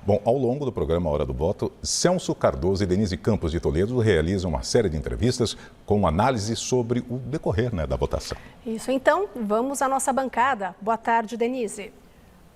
Bom, ao longo do programa Hora do Voto, Celso Cardoso e Denise Campos de Toledo realizam uma série de entrevistas com análise sobre o decorrer da votação. Isso, então, vamos à nossa bancada. Boa tarde, Denise.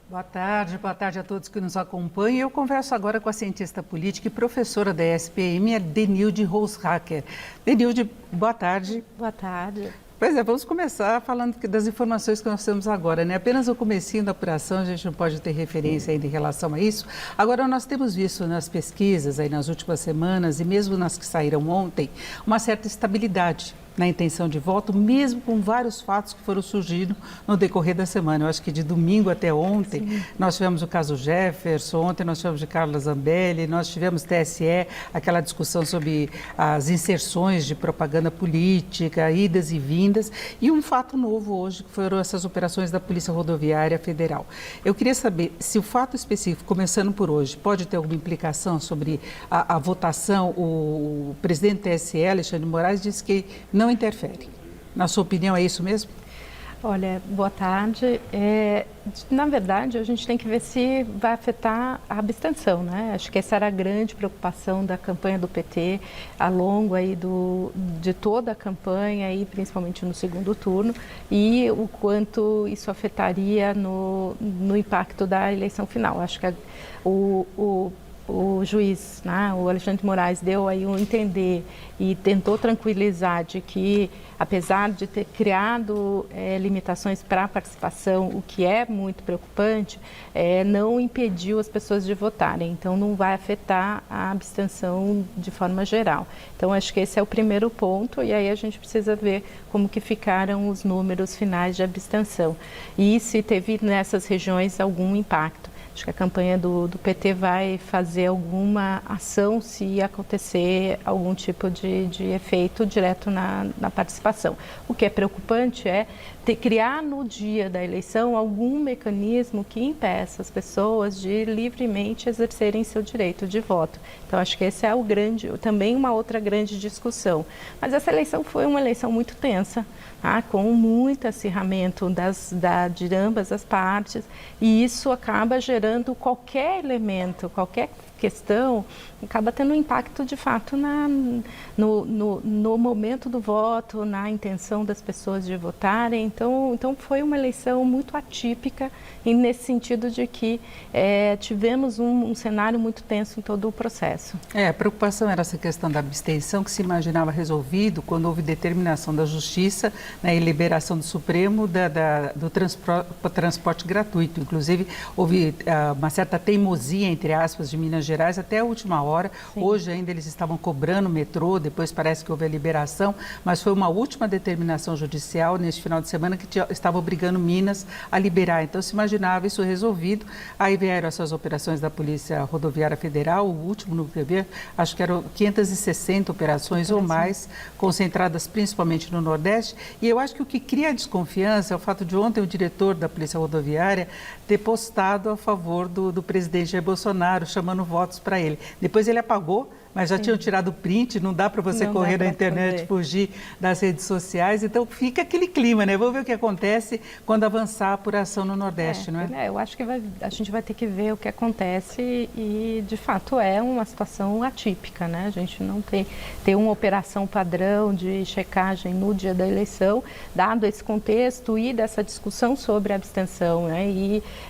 Boa tarde a todos que nos acompanham. Eu converso agora com a cientista política e professora da SPM, a Denilde Roushacker. Denilde, boa tarde. Boa tarde. Pois é, vamos começar falando das informações que nós temos agora, né? Apenas o comecinho da apuração, a gente não pode ter referência ainda em relação a isso. Agora, nós temos visto nas pesquisas aí nas últimas semanas e mesmo nas que saíram ontem, uma certa estabilidade na intenção de voto, mesmo com vários fatos que foram surgindo no decorrer da semana. Eu acho que de domingo até ontem, sim, nós tivemos o caso Jefferson, ontem nós tivemos de Carla Zambelli, nós tivemos TSE, aquela discussão sobre as inserções de propaganda política, idas e vindas, e um fato novo hoje, que foram essas operações da Polícia Rodoviária Federal. Eu queria saber se o fato específico, começando por hoje, pode ter alguma implicação sobre a votação. O presidente do TSE, Alexandre de Moraes, disse que não interfere. Na sua opinião, é isso mesmo? Olha, boa tarde. Na verdade, a gente tem que ver se vai afetar a abstenção, né? Acho que essa era a grande preocupação da campanha do PT ao longo aí de toda a campanha, e principalmente no segundo turno, e o quanto isso afetaria no impacto da eleição final. Acho que o juiz, né, o Alexandre de Moraes, deu aí um entender e tentou tranquilizar de que, apesar de ter criado limitações para a participação, o que é muito preocupante, não impediu as pessoas de votarem. Então, não vai afetar a abstenção de forma geral. Então, acho que esse é o primeiro ponto, e aí a gente precisa ver como que ficaram os números finais de abstenção e se teve nessas regiões algum impacto. Acho que a campanha do PT vai fazer alguma ação se acontecer algum tipo de efeito direto na participação. O que é preocupante é criar no dia da eleição algum mecanismo que impeça as pessoas de livremente exercerem seu direito de voto. Então, acho que esse é também uma outra grande discussão. Mas essa eleição foi uma eleição muito tensa, tá? Com muito acirramento de ambas as partes, e isso acaba gerando qualquer elemento, qualquer questão, acaba tendo um impacto de fato no momento do voto, na intenção das pessoas de votarem. Então foi uma eleição muito atípica, e nesse sentido de que tivemos um cenário muito tenso em todo o processo. A preocupação era essa questão da abstenção, que se imaginava resolvido quando houve determinação da Justiça, né, e liberação do Supremo do transporte gratuito. Inclusive, houve uma certa teimosia, entre aspas, de Minas Gerais até a última hora. Sim. Hoje ainda eles estavam cobrando o metrô, depois parece que houve a liberação, mas foi uma última determinação judicial neste final de semana que estava obrigando Minas a liberar. Então se imaginava isso resolvido. Aí vieram essas operações da Polícia Rodoviária Federal, o último no PV, acho que eram 560 operações ou mais, concentradas principalmente no Nordeste. E eu acho que o que cria desconfiança é o fato de ontem o diretor da Polícia Rodoviária ter postado a favor do presidente Jair Bolsonaro, chamando votos para ele. Depois ele apagou, mas já tinham tirado o print, não dá para você correr na internet, fugir das redes sociais, então fica aquele clima, né? Vamos ver o que acontece quando avançar a apuração no Nordeste, não é? Eu acho que a gente vai ter que ver o que acontece, e de fato é uma situação atípica, né? A gente não tem uma operação padrão de checagem no dia da eleição, dado esse contexto e dessa discussão sobre a abstenção, né?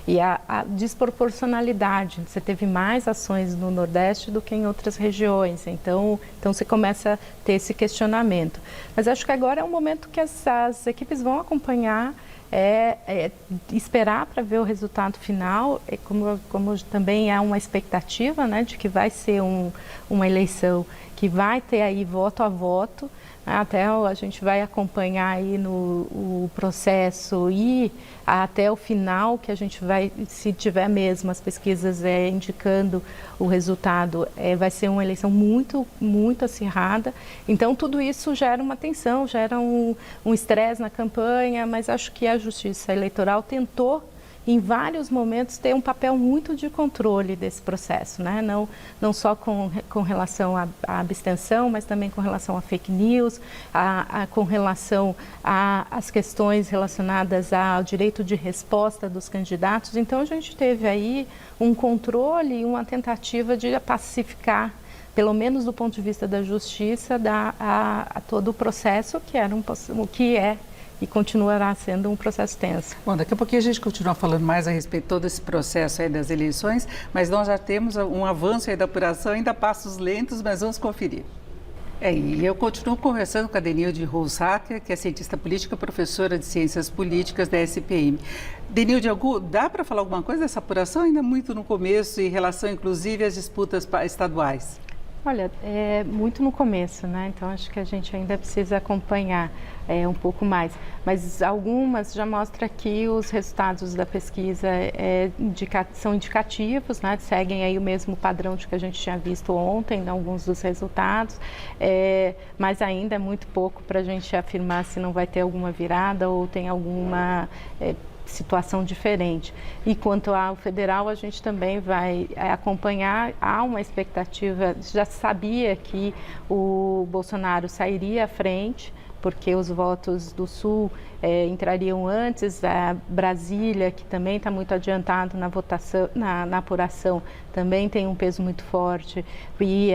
E a desproporcionalidade. Você teve mais ações no Nordeste do que em outras regiões. Então você começa a ter esse questionamento. Mas acho que agora é um momento que as equipes vão acompanhar, esperar para ver o resultado final, como também há uma expectativa, né, de que vai ser uma eleição que vai ter aí voto a voto. Até a gente vai acompanhar aí o processo e até o final, que a gente vai, se tiver mesmo as pesquisas indicando o resultado, vai ser uma eleição muito, muito acirrada. Então, tudo isso gera uma tensão, gera um estresse na campanha, mas acho que a Justiça Eleitoral tentou em vários momentos, ter um papel muito de controle desse processo, né? Não só com relação à abstenção, mas também com relação a fake news, com relação às questões relacionadas ao direito de resposta dos candidatos. Então, a gente teve aí um controle e uma tentativa de pacificar, pelo menos do ponto de vista da justiça, a todo o processo que é e continuará sendo um processo tenso. Bom, daqui a pouquinho a gente continua falando mais a respeito de todo esse processo aí das eleições, mas nós já temos um avanço aí da apuração, ainda passos lentos, mas vamos conferir. E eu continuo conversando com a Denilde Roussacker, que é cientista política, professora de Ciências Políticas da SPM. Denilde, dá para falar alguma coisa dessa apuração? Ainda muito no começo, em relação, inclusive, às disputas estaduais. Olha, é muito no começo, né? Então acho que a gente ainda precisa acompanhar um pouco mais. Mas algumas já mostram que os resultados da pesquisa são indicativos, né? Seguem aí o mesmo padrão de que a gente tinha visto ontem, em alguns dos resultados, mas ainda é muito pouco para a gente afirmar se não vai ter alguma virada ou tem alguma situação diferente. E quanto ao federal, a gente também vai acompanhar. Há uma expectativa, já sabia que o Bolsonaro sairia à frente, porque os votos do Sul entrariam antes. A Brasília, que também está muito adiantado na votação, na apuração, também tem um peso muito forte e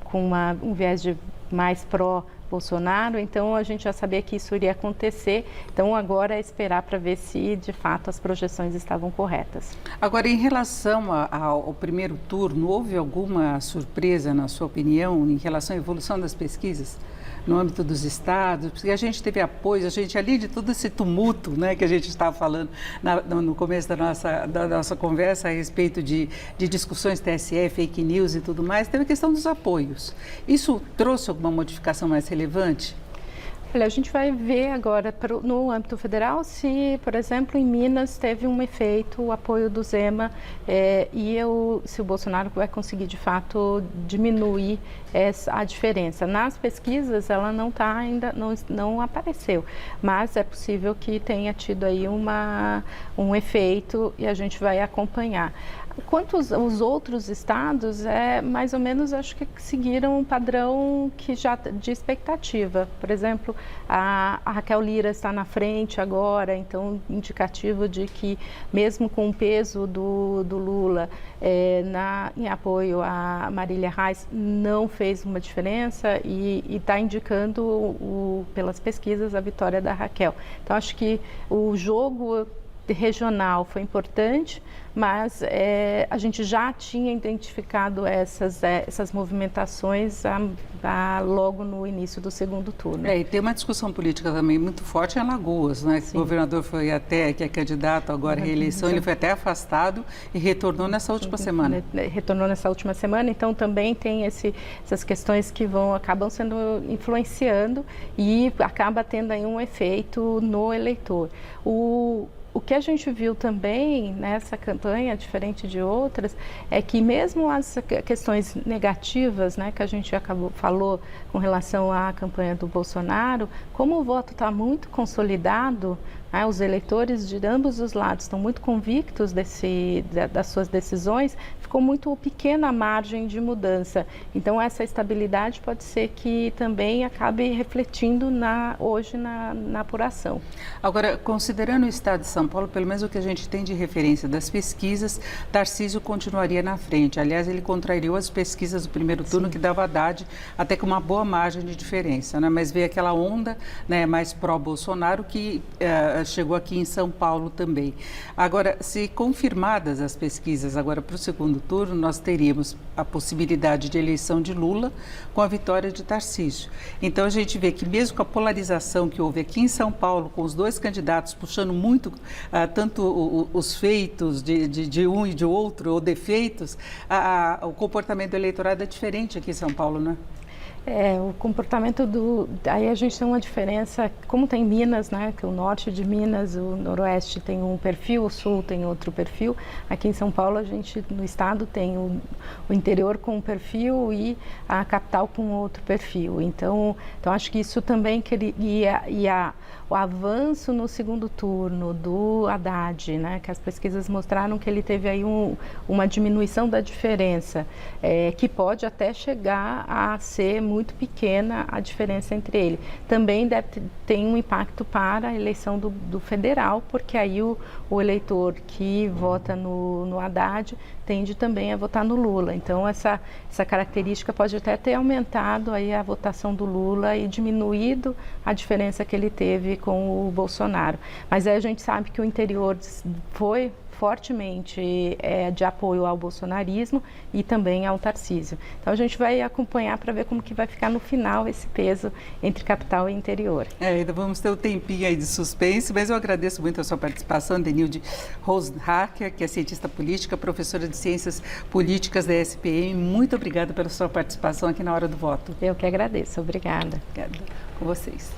com um viés de mais pró-Bolsonaro, então a gente já sabia que isso iria acontecer, então agora é esperar para ver se de fato as projeções estavam corretas. Agora, em relação ao primeiro turno, houve alguma surpresa, na sua opinião, em relação à evolução das pesquisas no âmbito dos estados? Porque a gente teve apoio, além de todo esse tumulto, né, que a gente estava falando no começo da nossa conversa a respeito de discussões TSE, fake news e tudo mais, teve a questão dos apoios. Isso trouxe alguma modificação mais relevante? Olha, a gente vai ver agora no âmbito federal se, por exemplo, em Minas teve um efeito, o apoio do Zema, se o Bolsonaro vai conseguir de fato diminuir a diferença. Nas pesquisas ela não está ainda, não apareceu, mas é possível que tenha tido aí um efeito e a gente vai acompanhar. Quanto aos outros estados, mais ou menos, acho que seguiram um padrão de expectativa. Por exemplo, a Raquel Lira está na frente agora, então indicativo de que, mesmo com o peso do Lula em apoio a Marília Reis, não fez uma diferença e está indicando, pelas pesquisas, a vitória da Raquel. Então, acho que o jogo regional foi importante, mas a gente já tinha identificado essas movimentações logo no início do segundo turno. E tem uma discussão política também muito forte em Alagoas, né? O governador foi que é candidato agora à reeleição, ele foi até afastado e retornou nessa última semana. Retornou nessa última semana, então também tem essas questões que acabam influenciando e acaba tendo aí um efeito no eleitor. O que a gente viu também nessa campanha, diferente de outras, é que mesmo as questões negativas, né, que a gente falou com relação à campanha do Bolsonaro, como o voto está muito consolidado, os eleitores de ambos os lados estão muito convictos das suas decisões, ficou muito pequena a margem de mudança. Então, essa estabilidade pode ser que também acabe refletindo hoje na apuração. Agora, considerando o estado de São Paulo, pelo menos o que a gente tem de referência das pesquisas, Tarcísio continuaria na frente. Aliás, ele contrariou as pesquisas do primeiro turno, que dava Haddad até com uma boa margem de diferença, né? Mas veio aquela onda, né, mais pró-Bolsonaro que chegou aqui em São Paulo também. Agora, se confirmadas as pesquisas agora para o segundo turno, nós teríamos a possibilidade de eleição de Lula com a vitória de Tarcísio. Então, a gente vê que mesmo com a polarização que houve aqui em São Paulo, com os dois candidatos puxando muito tanto os feitos de um e de outro, ou defeitos, o comportamento do eleitorado é diferente aqui em São Paulo, né? O comportamento aí a gente tem uma diferença, como tem Minas, né, que o norte de Minas, o noroeste tem um perfil, o sul tem outro perfil. Aqui em São Paulo, a gente, no estado, tem o interior com um perfil e a capital com outro perfil. Então acho que isso também, o avanço no segundo turno do Haddad, né, que as pesquisas mostraram que ele teve aí uma diminuição da diferença, que pode até chegar a ser muito pequena a diferença entre ele. Também tem um impacto para a eleição do federal, porque aí o eleitor que vota no Haddad tende também a votar no Lula. Então essa característica pode até ter aumentado aí a votação do Lula e diminuído a diferença que ele teve com o Bolsonaro. Mas aí a gente sabe que o interior foi fortemente de apoio ao bolsonarismo e também ao Tarcísio. Então a gente vai acompanhar para ver como que vai ficar no final esse peso entre capital e interior. Ainda vamos ter um tempinho aí de suspense, mas eu agradeço muito a sua participação, Denilde Rosenhacker, que é cientista política, professora de Ciências Políticas da SPM. Muito obrigada pela sua participação aqui na Hora do Voto. Eu que agradeço. Obrigada. Obrigada. Com vocês.